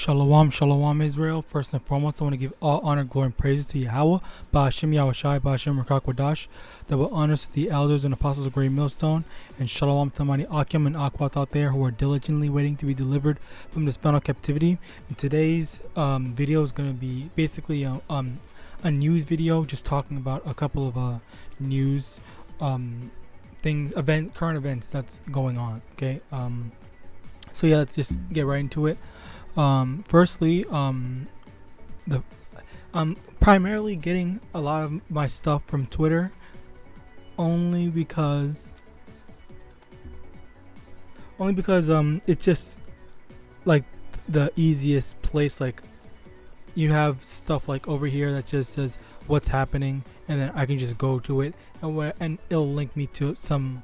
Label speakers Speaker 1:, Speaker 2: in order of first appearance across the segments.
Speaker 1: Shalom, shalom, Israel. First and foremost, I want to give all honor, glory, and praises to YAHAWAH, YAHAWASHI, YAHAWAH, double honors to the elders and apostles of Great Millstone, and shalom to the mighty Akim and Akwat out there who are diligently waiting to be delivered from this final captivity. And today's video is going to be basically a news video, just talking about a couple of news things, current events that's going on. Okay, so yeah, let's just get right into it. Firstly, I'm primarily getting a lot of my stuff from Twitter, only because it's just like the easiest place. Like, you have stuff like over here that just says what's happening, and then I can just go to it, and it'll link me to some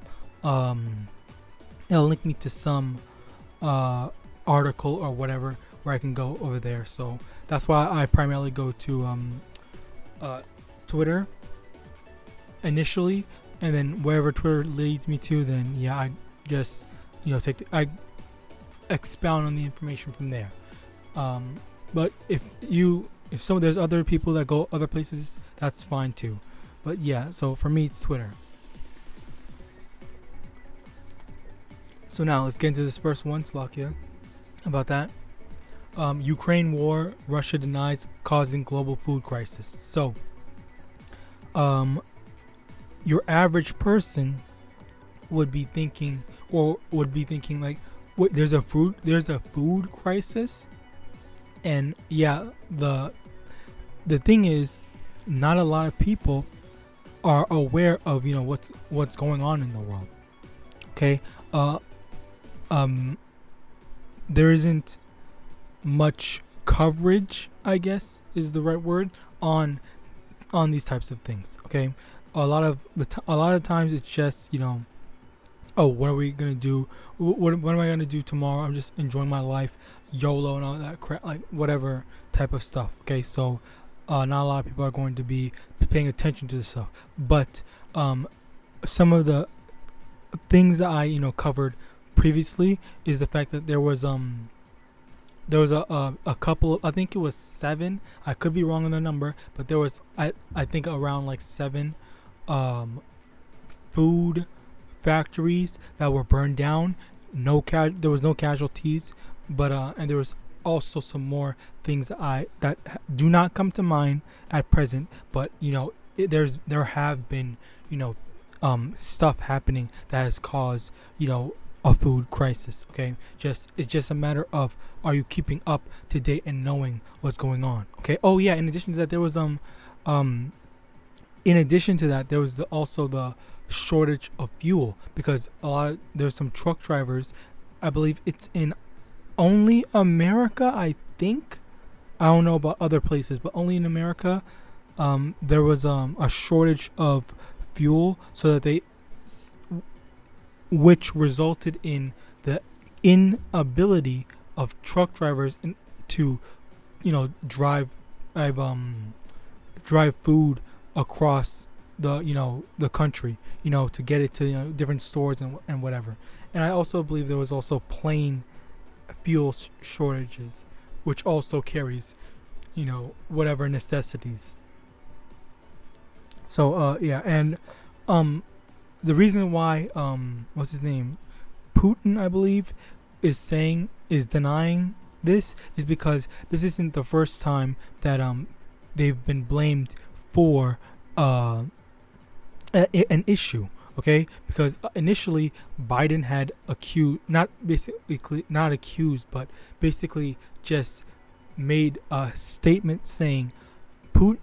Speaker 1: article or whatever where I can go over there. So that's why I primarily go to Twitter initially, and then wherever Twitter leads me to, then yeah, I just I expound on the information from there. But if there's other people that go other places, that's fine too. But yeah, so for me it's Twitter. So now let's get into this first one, Slovakia, about that. Ukraine war, Russia denies causing global food crisis. So, your average person would be thinking like, wait, there's a food crisis, and yeah, the thing is, not a lot of people are aware of what's going on in the world. Okay, there isn't much coverage, I guess is the right word, on these types of things. Okay, a lot of times it's just oh, what are we gonna do? What am I gonna do tomorrow? I'm just enjoying my life, YOLO and all that crap, like whatever type of stuff. Okay, so not a lot of people are going to be paying attention to this stuff, but some of the things that I covered previously is the fact that there was a couple of, I think it was 7, I could be wrong on the number, but there was I think around like 7 food factories that were burned down. There was no casualties, but and there was also some more things that do not come to mind at present, but there have been stuff happening that has caused a food crisis. Okay, it's just a matter of, are you keeping up to date and knowing what's going on? Okay. Oh yeah, in addition to that, there was also the shortage of fuel, because there's some truck drivers, I believe it's in only America, I think, I don't know about other places, but only in America there was a shortage of fuel, so that which resulted in the inability of truck drivers to drive food across the country, to get it to different stores and whatever. And I also believe there was also plane fuel shortages, which also carries whatever necessities. So yeah, and the reason why what's his name, Putin, I believe, is denying this is because this isn't the first time that they've been blamed for an issue. Okay, because initially Biden had not accused, but basically just made a statement saying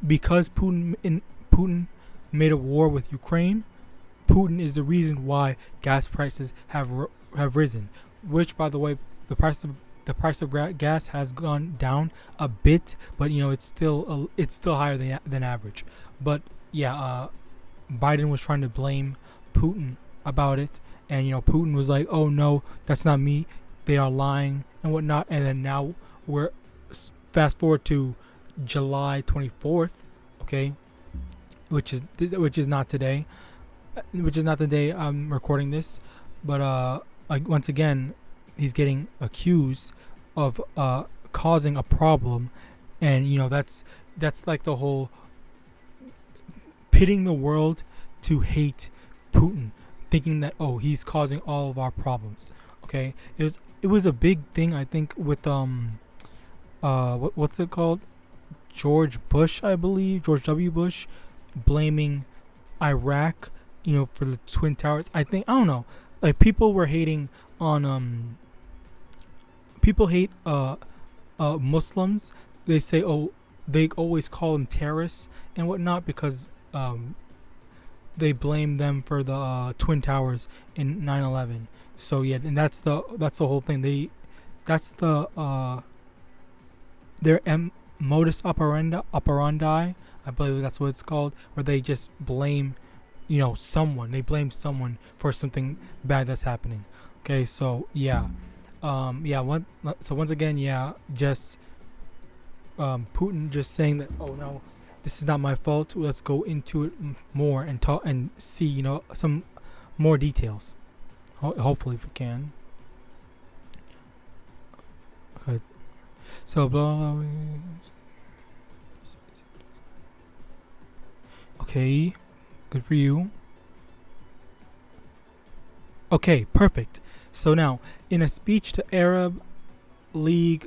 Speaker 1: because Putin made a war with Ukraine, Putin is the reason why gas prices have risen. Which, by the way, the price of gas has gone down a bit, but it's still higher than average. But yeah, Biden was trying to blame Putin about it, and Putin was like, "Oh no, that's not me. They are lying and whatnot." And then now we're fast forward to July 24th, okay, which is not today. Which is not the day I'm recording this, but once again, he's getting accused of causing a problem, and that's like the whole pitting the world to hate Putin, thinking that he's causing all of our problems. Okay, it was a big thing, I think, with what's it called, George Bush, I believe, George W. Bush, blaming Iraq, for the Twin Towers. I don't know, like people were hating on people hate Muslims. They say, they always call them terrorists and whatnot because they blame them for the Twin Towers in 9/11. So yeah, and that's the whole thing. That's the their modus operandi, I believe that's what it's called, where they just blame someone. They blame someone for something bad that's happening. Okay, so yeah. So once again, just Putin just saying that, no, this is not my fault. Let's go into it more and talk and see some more details. Hopefully we can. Okay, so blah. Okay, good for you. Okay, perfect. So now, in a speech to Arab League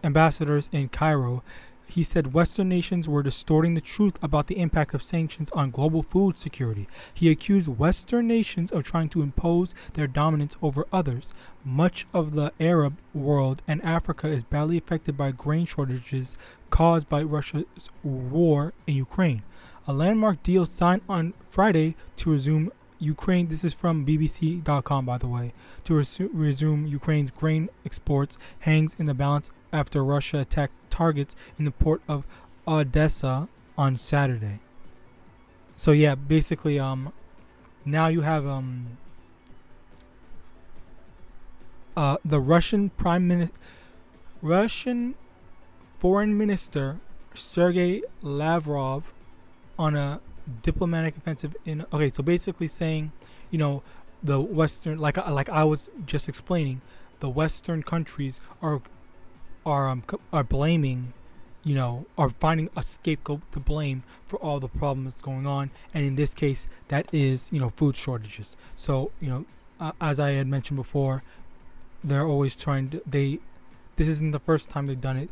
Speaker 1: ambassadors in Cairo, he said Western nations were distorting the truth about the impact of sanctions on global food security. He accused Western nations of trying to impose their dominance over others. Much of the Arab world and Africa is badly affected by grain shortages caused by Russia's war in Ukraine. A landmark deal signed on Friday to resume Ukraine, this is from BBC.com, by the way, to resume Ukraine's grain exports hangs in the balance after Russia attacked targets in the port of Odessa on Saturday. So yeah, basically, now you have the Russian Foreign Minister Sergei Lavrov on a diplomatic offensive so basically saying, the Western, like I was just explaining, the Western countries are blaming, are finding a scapegoat to blame for all the problems that's going on, and in this case, that is food shortages. So as I had mentioned before, they're always trying to. This isn't the first time they've done it.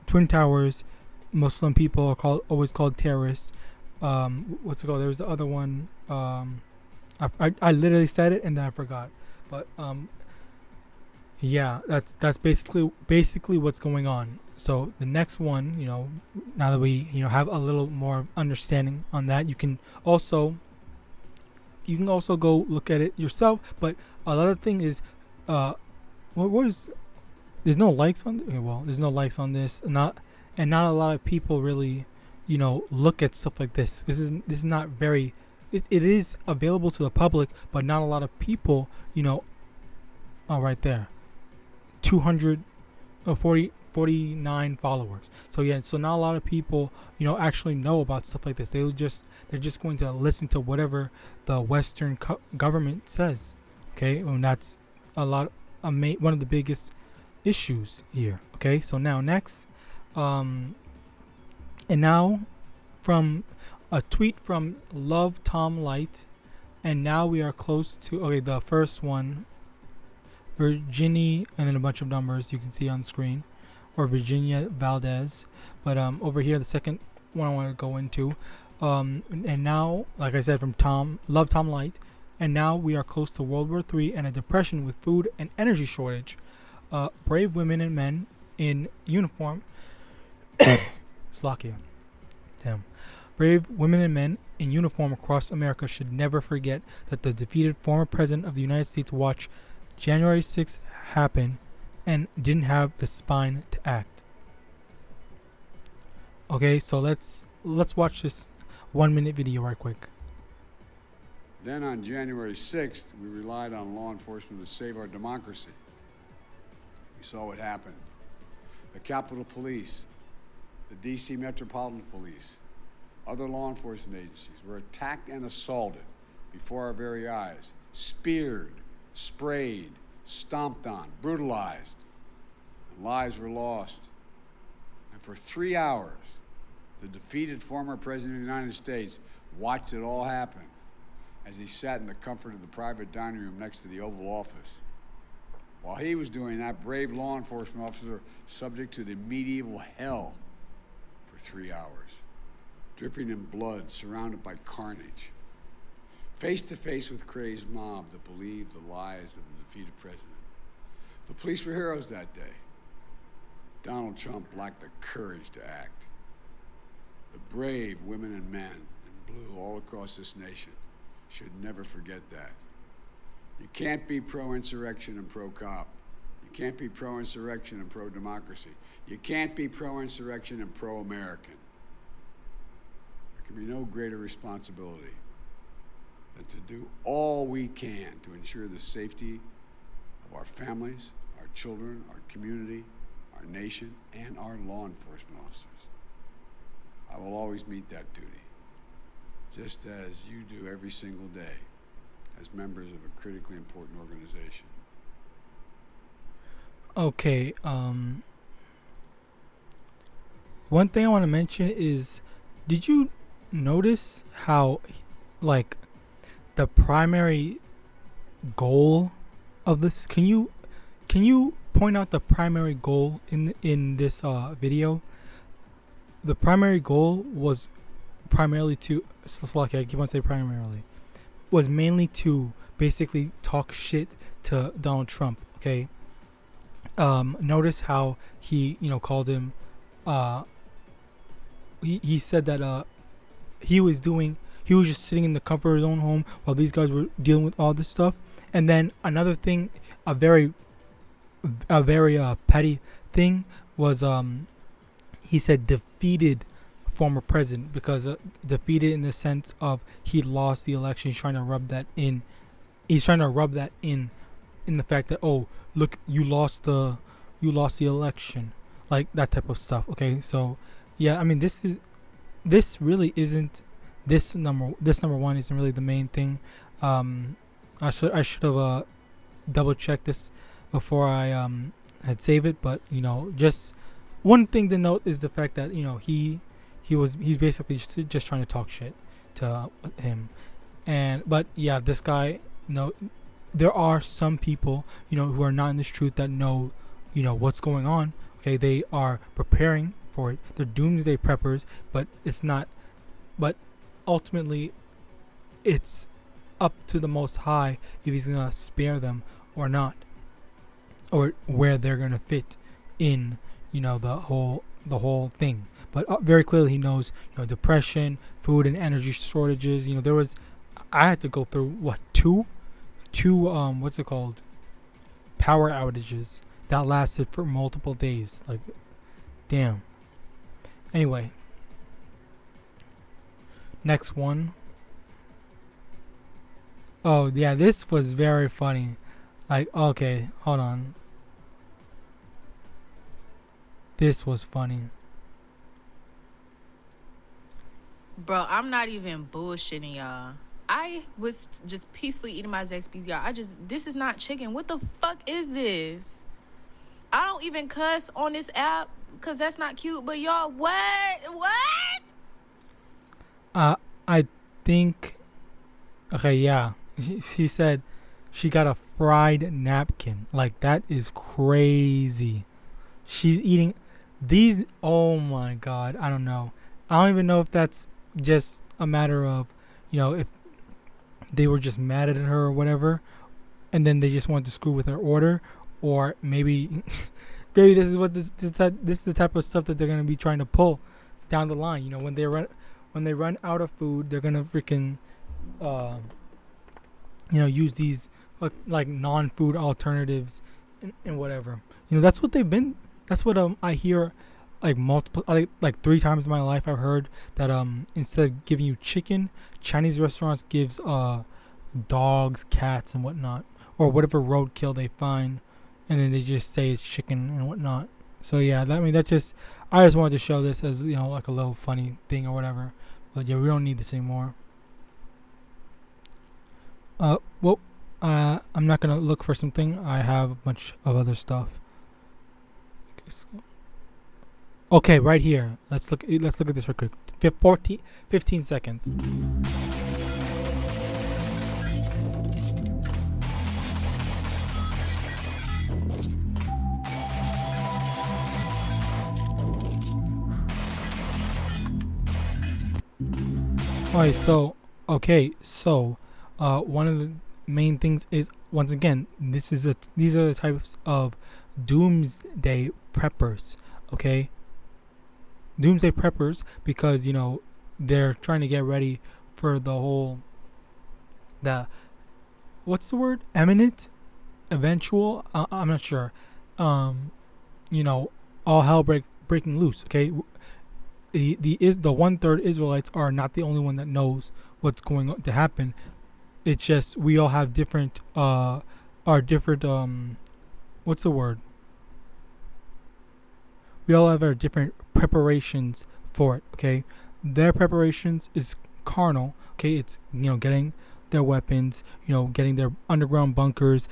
Speaker 1: Twin Towers, Muslim people are always called terrorists. What's it called? There was the other one. I literally said it and then I forgot. But yeah, that's basically what's going on. So the next one, now that we have a little more understanding on that, you can also go look at it yourself. But a lot of the thing is, there's no likes on. Okay, well, there's no likes on this, not a lot of people really look at stuff like this. This is not very. It is available to the public, but not a lot of people. Right there, 249 followers. So yeah, so not a lot of people actually know about stuff like this. They're just going to listen to whatever the Western government says. Okay, and that's one of the biggest issues here. Okay, so now next, and now from a tweet from Love Tom Light, and now we are close to the first one, Virginia, and then a bunch of numbers you can see on screen, or Virginia Valdez. But over here, the second one I want to go into, and now, like I said, from Love Tom Light, and now we are close to World War III and a depression with food and energy shortage. Brave women and men in uniform. Slovakia. Damn. Brave women and men in uniform across America should never forget that the defeated former president of the United States watched January 6th happen and didn't have the spine to act. Okay, so let's watch this 1-minute video right quick.
Speaker 2: Then on January 6th, we relied on law enforcement to save our democracy. We saw what happened. The Capitol Police, the D.C. Metropolitan Police, other law enforcement agencies were attacked and assaulted before our very eyes, speared, sprayed, stomped on, brutalized. lives were lost. And for 3 hours, the defeated former President of the United States watched it all happen as he sat in the comfort of the private dining room next to the Oval Office. While he was doing that, brave law enforcement officers were subject to the medieval hell for 3 hours, dripping in blood, surrounded by carnage, face to face with crazed mob that believed the lies of the defeated president. The police were heroes that day. Donald Trump lacked the courage to act. The brave women and men in blue all across this nation should never forget that. You can't be pro-insurrection and pro-cop. You can't be pro-insurrection and pro-democracy. You can't be pro-insurrection and pro-American. There can be no greater responsibility than to do all we can to ensure the safety of our families, our children, our community, our nation, and our law enforcement officers. I will always meet that duty, just as you do every single day as members of a critically important organization.
Speaker 1: Okay, one thing I want to mention is, did you notice how, like, the primary goal of this, can you point out the primary goal in this video? The primary goal was primarily to, I keep on saying primarily, was mainly to basically talk shit to Donald Trump. Okay. Notice how he, called him. He said that he was just sitting in the comfort of his own home while these guys were dealing with all this stuff. And then another thing, a very petty thing was he said defeated former president, because defeated in the sense of he lost the election. He's trying to rub that in. He's trying to rub that in the fact that, oh, look, you lost the election, like that type of stuff. Okay, so yeah, I mean, this really isn't, this number one isn't really the main thing. I should have double checked this before I had saved it, but just one thing to note is the fact that he's basically just trying to talk shit to him. But yeah, this guy, there are some people, who are not in this truth that know, what's going on. Okay, they are preparing for it. They're doomsday preppers, but it's not. But ultimately, it's up to the Most High if He's gonna spare them or not, or where they're gonna fit in, the whole thing. But very clearly, He knows, depression, food and energy shortages. I had to go through two what's it called, power outages that lasted for multiple days. Like, damn. Anyway, next one. Oh yeah, this was very funny. Like, okay, hold on. This was funny.
Speaker 3: Bro, I'm not even bullshitting y'all. I was just peacefully eating my Zaxby's, y'all. This is not chicken. What the fuck is this? I don't even cuss on this app because that's not cute. But y'all, what?
Speaker 1: I think, okay, yeah. She said she got a fried napkin. Like, that is crazy. She's eating these. Oh my God. I don't know. I don't even know if that's just a matter of, if they were just mad at her or whatever, and then they just wanted to screw with her order, or maybe this is the type of stuff that they're gonna be trying to pull down the line. When they run out of food, they're gonna freaking use these like non-food alternatives and whatever. That's what they've been. That's what I hear. Like 3 times in my life, I've heard that instead of giving you chicken, Chinese restaurants gives dogs, cats, and whatnot, or whatever roadkill they find, and then they just say it's chicken and whatnot. So yeah, I just wanted to show this as like a little funny thing or whatever. But yeah, we don't need this anymore. I'm not gonna look for something. I have a bunch of other stuff. Okay, right here. Let's look at this real quick. 15 seconds. Alright, so one of the main things is, once again, these are the types of doomsday preppers. Okay, doomsday preppers, because they're trying to get ready for the whole what's the word, eventual, I'm not sure, all hell breaking loose. Okay, the 1/3 Israelites are not the only one that knows what's going on to happen. It's just we all have different what's the word? We all have our different preparations for it. Okay, their preparations is carnal. Okay, it's getting their weapons, getting their underground bunkers,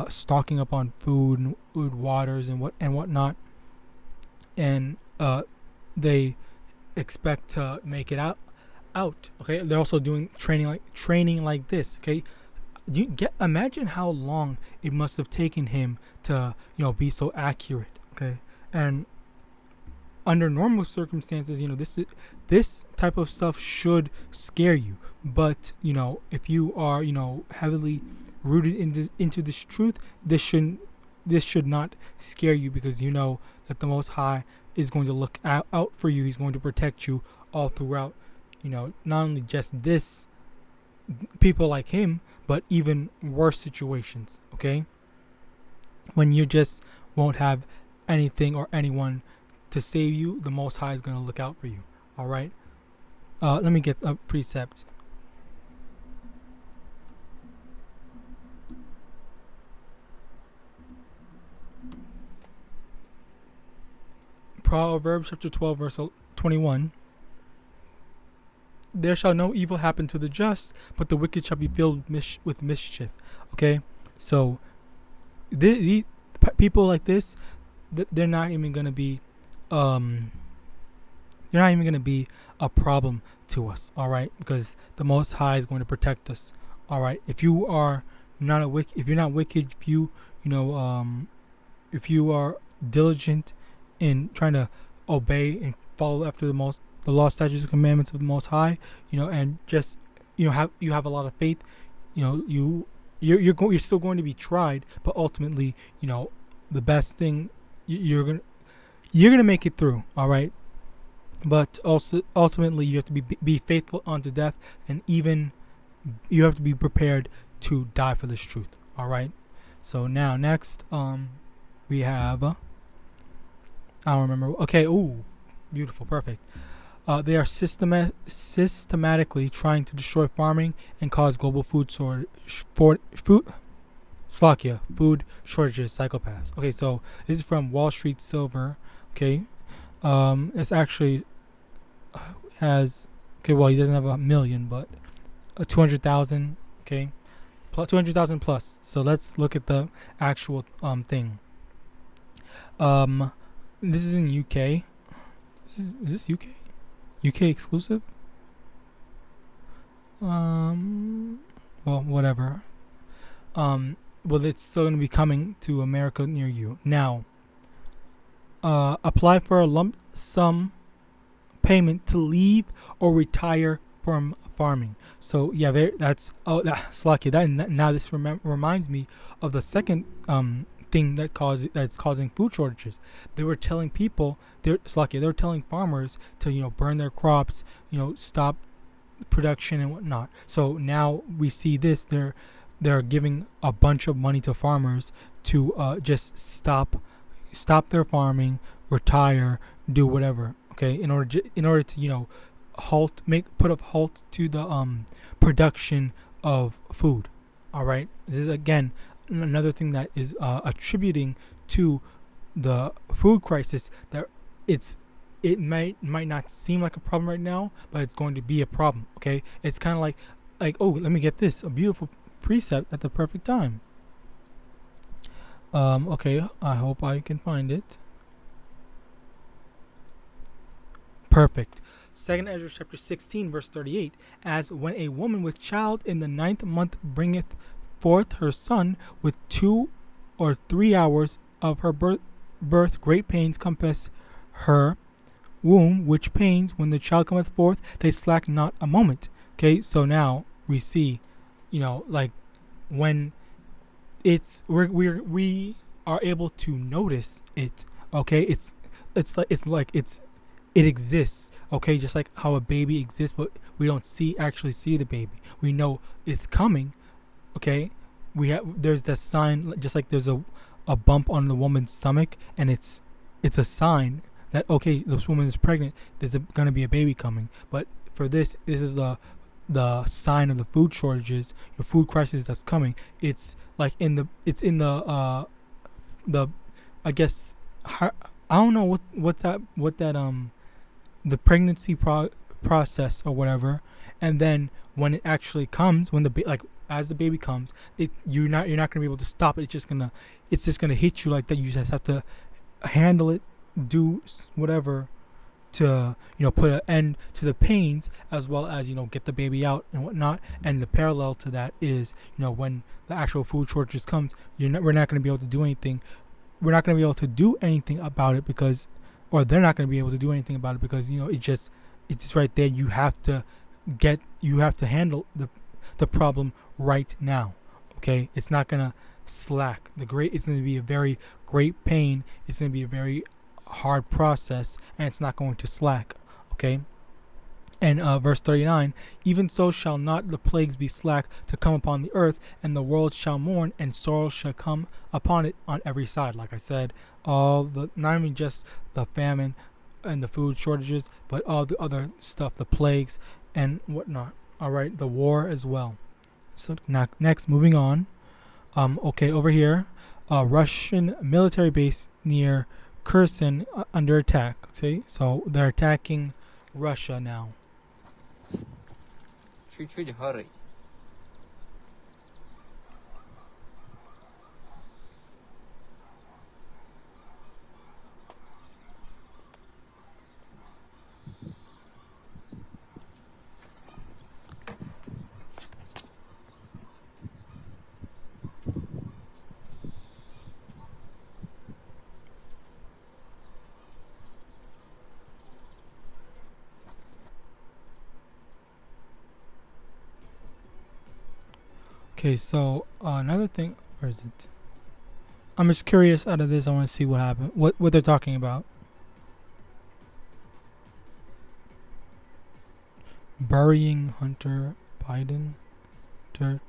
Speaker 1: stocking up on food and waters and whatnot, and they expect to make it out. Okay, they're also doing training like this. Okay, imagine how long it must have taken him to be so accurate. Okay, and under normal circumstances, this type of stuff should scare you. But if you are heavily rooted into this truth, this should not scare you, because that the Most High is going to look out for you. He's going to protect you all throughout. Not only just this, people like him, but even worse situations. Okay, when you just won't have anything or anyone to save you, the Most High is going to look out for you. All right. Let me get a precept. Proverbs chapter 12 verse 21. There shall no evil happen to the just, but the wicked shall be filled with mischief. Okay, so these people like this, they're not even gonna be a problem to us. All right, because the Most High is going to protect us. All right, if you are not if you're not wicked, if you if you are diligent in trying to obey and follow after the law, statutes, and commandments of the Most High, and just you have a lot of faith, you're still going to be tried, but ultimately, the best thing, you're gonna make it through. All right, but also ultimately you have to be faithful unto death, and even you have to be prepared to die for this truth. All right, so now next we have I don't remember. Okay, ooh, beautiful, perfect. They are systematically trying to destroy farming and cause global food shortages. Psychopaths. Okay, so this is from Wall Street Silver. Okay, it's actually has, okay, well, he doesn't have 1 million, but 200,000. Okay, plus 200,000 plus. So let's look at the actual thing. This is in UK. Is this UK? UK exclusive? Well, whatever. Well, it's still going to be coming to America near you. Now, apply for a lump sum payment to leave or retire from farming. So yeah, that's lucky. Now this reminds me of the second thing that's causing food shortages. They were telling people, they were telling farmers to burn their crops, stop production and whatnot. So now we see this, they're giving a bunch of money to farmers to just stop their farming, retire, do whatever. Okay, in order to put a halt to the production of food. All right, this is again another thing that is attributing to the food crisis, that it might not seem like a problem right now, but it's going to be a problem. Okay, it's kind of like oh, let me get this, a beautiful precept at the perfect time. Okay, I hope I can find it. Perfect. Second Ezra chapter 16 verse 38. As when a woman with child in the 9th month bringeth forth her son with 2 or 3 hours of her birth, great pains compass her womb, which pains when the child cometh forth, they slack not a moment. Okay, so now we see, like when we are able to notice it. Okay, it exists. Okay, just like how a baby exists, but we don't actually see the baby. We know it's coming. Okay, there's that sign, just like there's a bump on the woman's stomach, and it's a sign that, okay, this woman is pregnant. There's gonna be a baby coming. But for this is the sign of the food shortages, the food crisis that's coming. It's like the I guess, I don't know what that the pregnancy process or whatever, and then when it actually comes, when as the baby comes, you're not gonna be able to stop it. It's just gonna hit you like that. You just have to handle it, do whatever to put an end to the pains, as well as get the baby out and whatnot. And the parallel to that is when the actual food shortages comes, we're not going to be able to do anything. We're not going to be able to do anything about it because, or they're not going to be able to do anything about it because it's just right there. You have to handle the problem right now. Okay, it's not going to slack. It's going to be a very great pain. It's going to be a very hard process, and it's not going to slack. Okay, and verse 39, even so shall not the plagues be slack to come upon the earth, and the world shall mourn, and sorrow shall come upon it on every side. Like I said, not even just the famine and the food shortages, but all the other stuff, the plagues and whatnot. All right, the war as well. So next, moving on. Okay, over here, Russian military base near Kherson under attack. See, so they're attacking Russia now.
Speaker 4: Чуть-чуть горить.
Speaker 1: Okay, so another thing, where is it? I'm just curious out of this. I want to see what happened, what they're talking about. Burying Hunter Biden dirt.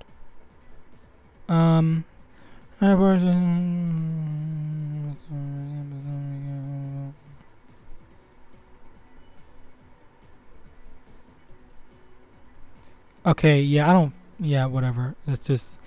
Speaker 1: Okay, whatever. Let's just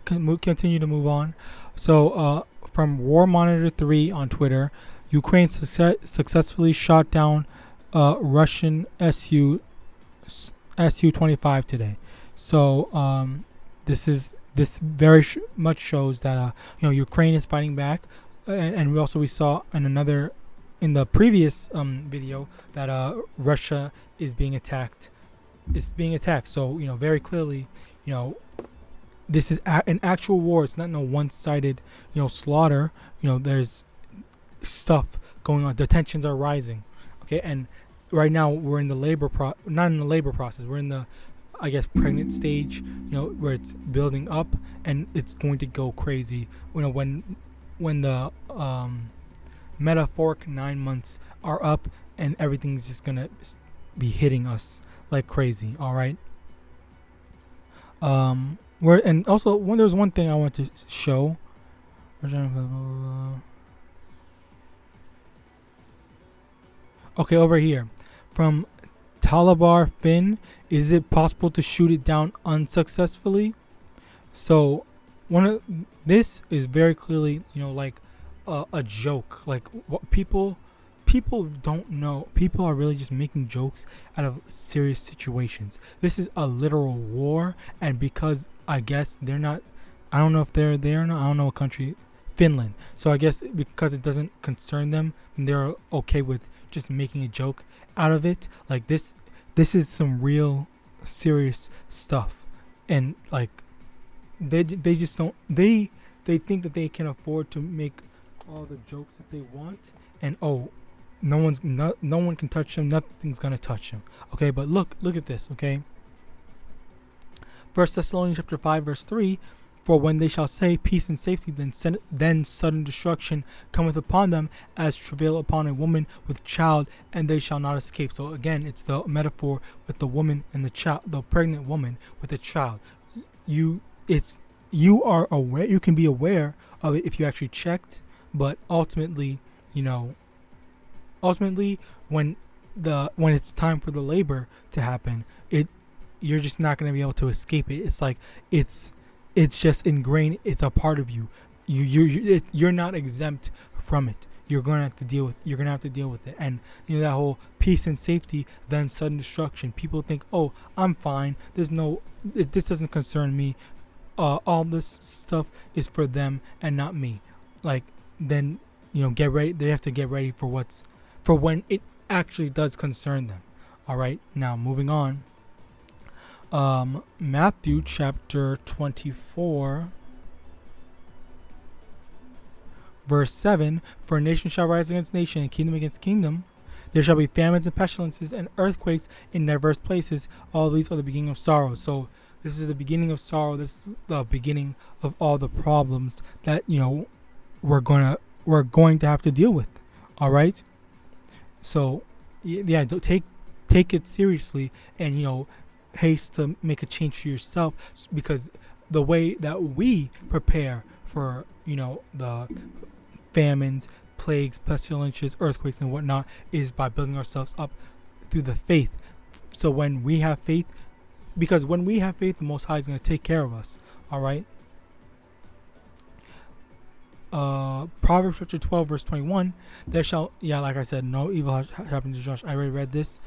Speaker 1: continue to move on. So, from War Monitor 3 on Twitter, Ukraine successfully shot down Russian Su-25 today. So, this very much shows that Ukraine is fighting back, and we saw in the previous video that Russia is being attacked. So very clearly, this is an actual war. It's not no one-sided slaughter. There's stuff going on. The tensions are rising. Okay, and right now we're in the not in the labor process. We're in the, I guess, pregnant stage. Where it's building up, and it's going to go crazy. When the metaphoric 9 months are up, and everything's just gonna be hitting us like crazy. All right. And also there's one thing I want to show. Okay, over here from Talabar Finn, is it possible to shoot it down unsuccessfully? So this is very clearly like a joke. Like what people don't know. People are really just making jokes out of serious situations. This is a literal war, and because I guess they're not, I don't know if they're there or not. I don't know what country Finland. So I guess because it doesn't concern them, they're okay with just making a joke out of it. Like this is some real serious stuff, and like they just don't they think that they can afford to make all the jokes that they want, and no one can touch them, nothing's gonna touch them. Okay, but look at this. Okay, 1 Thessalonians chapter 5 verse 3. For when they shall say peace and safety, then sudden destruction cometh upon them, as travail upon a woman with child, and they shall not escape. So again, it's the metaphor with the woman and the child, the pregnant woman with the child. You are aware. You can be aware of it if you actually checked, but ultimately, when it's time for the labor to happen, you're just not going to be able to escape it. It's like it's just ingrained. It's a part of you. You're not exempt from it. You're gonna have to deal with it. And that whole peace and safety, then sudden destruction. People think, oh, I'm fine. This doesn't concern me. All this stuff is for them and not me. Like then get ready. They have to get ready for when it actually does concern them. All right. Now moving on. Matthew chapter 24 verse 7. For nation shall rise against nation, and kingdom against kingdom. There shall be famines and pestilences and earthquakes in diverse places. All these are the beginning of sorrow. So this is the beginning of sorrow. This is the beginning of all the problems that we're going to have to deal with. All right. So yeah, take it seriously, and haste to make a change to yourself, because the way that we prepare for the famines, plagues, pestilences, earthquakes, and whatnot is by building ourselves up through the faith. So when we have faith, because when we have faith, the Most High is going to take care of us. All right. Proverbs chapter 12 verse 21. There shall, like I said, no evil happen to Josh. I already read this.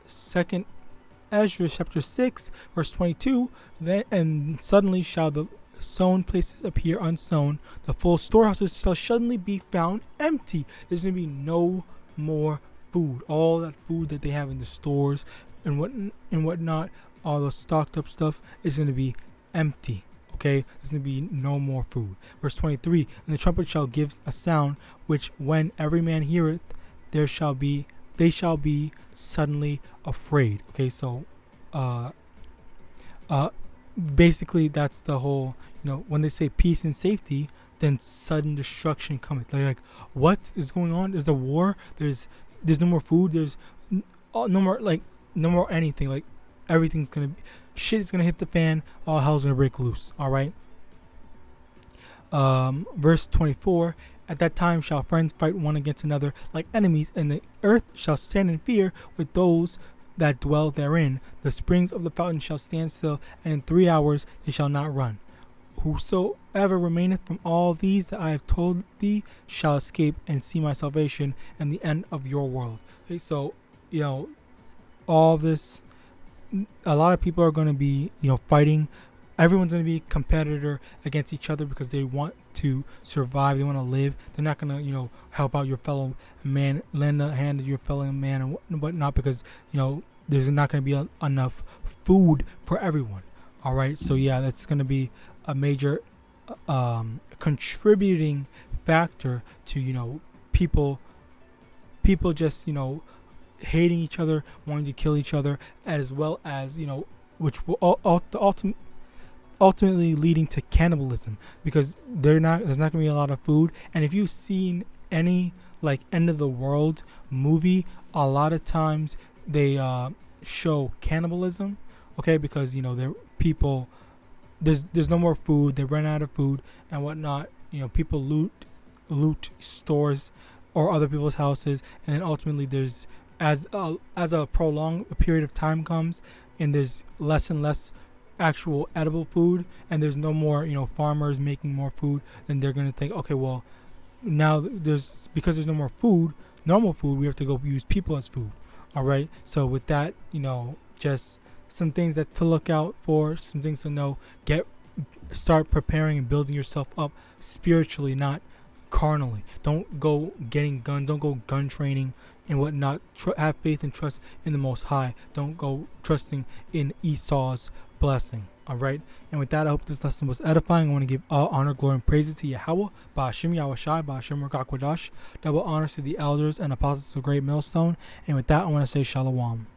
Speaker 1: Second Ezra chapter 6 verse 22. And suddenly shall the sown places appear unsown, the full storehouses shall suddenly be found empty. There's going to be no more food. All that food that they have in the stores and whatnot, all the stocked up stuff is going to be empty. Okay, there's going to be no more food. Verse 23. And the trumpet shall give a sound, which when every man heareth, they shall be suddenly afraid. Okay, so basically that's the whole, when they say peace and safety, then sudden destruction cometh. Like what is going on? There's a war. There's no more food. There's no more anything. Like everything's gonna shit is gonna hit the fan. All hell's gonna break loose. All right. Verse 24. At that time shall friends fight one against another like enemies, and the earth shall stand in fear with those that dwell therein. The springs of the fountain shall stand still, and in 3 hours they shall not run. Whosoever remaineth from all these that I have told thee shall escape and see my salvation and the end of your world. Okay, so all this, a lot of people are going to be fighting. Everyone's going to be competitor against each other because they want to survive. They want to live. They're not going to help out your fellow man, lend a hand to your fellow man and whatnot, because there's not going to be enough food for everyone. All right, so yeah, that's going to be a major contributing factor to people just hating each other, wanting to kill each other, as well as which will ultimately leading to cannibalism, because there's not going to be a lot of food. And if you've seen any end of the world movie, a lot of times they show cannibalism, okay, because there's no more food, they run out of food and whatnot. People loot stores or other people's houses, and then ultimately there's as a prolonged period of time comes, and there's less and less actual edible food, and there's no more farmers making more food, then they're going to think, okay, well, now because there's no more food, normal food, we have to go use people as food. All right, so with that, just some things to look out for, some things to know. start preparing and building yourself up spiritually, not carnally. Don't go getting guns. Don't go gun training and whatnot. Have faith and trust in the Most High. Don't go trusting in Esau's blessing. All right. And with that, I hope this lesson was edifying. I want to give all honor, glory, and praises to Yahawah, Ba'ashim YAHAWASHI, Ba'ashim RICANS. Double honors to the elders and apostles of Great Millstone. And with that, I want to say Shalom.